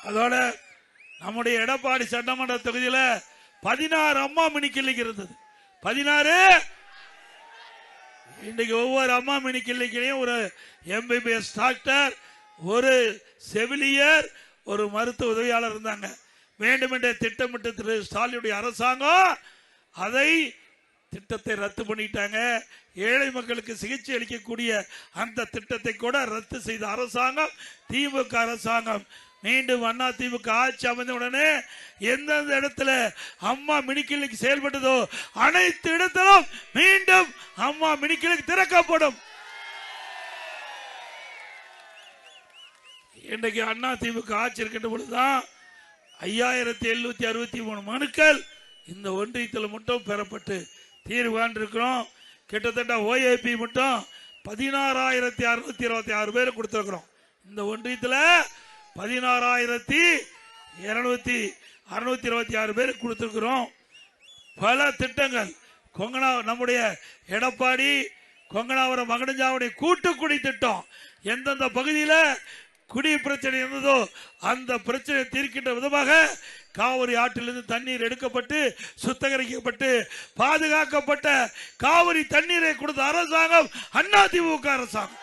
அதோட நம்முடைய எடப்பாடி சட்டமன்ற தொகுதியில் 16 அம்மா மினி கிளினிக் இருந்தது. 16. இன்றைக்கு ஒவ்வொரு அம்மா மினி கிளினிக்லையும் ஒரு எம்பிபிஎஸ் டாக்டர், ஒரு செவிலியர், ஒரு மருத்துவ உதவியாளர் இருந்தாங்க. வேண்டுமென்றே திட்டமிட்டு திரு ஸ்டாலினுடைய அரசாங்கம் அதை திட்டத்தை ரத்து பண்ணிட்டாங்க. ஏழை மக்களுக்கு சிகிச்சை அளிக்கக்கூடிய அந்த திட்டத்தை கூட ரத்து செய்த அரசாங்கம் திமுக அரசாங்கம். மீண்டும் அண்ணா திமுக ஆட்சி அமைந்த உடனே எந்தெந்த இடத்துல அம்மா மினி கிளினிக் செயல்பட்டதோ அனைத்து இடத்திலும் மீண்டும் அம்மா மினி கிளினிக் திறக்கப்படும். இன்றைக்கு அண்ணா திமுக ஆட்சி இருக்கின்ற பொழுதுதான் 5763 மனுக்கள் இந்த ஒன்றியத்தில் மட்டும் பெறப்பட்டு தீர்வு காண்டிருக்கிறோம். கிட்டத்தட்ட ஓஏபி மட்டும் 16,626 பேர் கொடுத்திருக்கிறோம். இந்த ஒன்றியத்தில் 16,626 பேர் கொடுத்திருக்கிறோம். பல திட்டங்கள் கொங்கணா நம்முடைய எடப்பாடி கொங்கணாவரம் மகனஞ்சாவுடைய கூட்டுக்குடி திட்டம் எந்தெந்த பகுதியில் குடி பிரச்சனை இருந்ததோ அந்த பிரச்சனை தீர்க்கின்ற விதமாக காவிரி ஆற்றிலிருந்து தண்ணீர் எடுக்கப்பட்டு சுத்தகரிக்கப்பட்டு பாதுகாக்கப்பட்ட காவிரி தண்ணீரை கொடுத்த அரசாங்கம் அதிமுக அரசாங்கம்.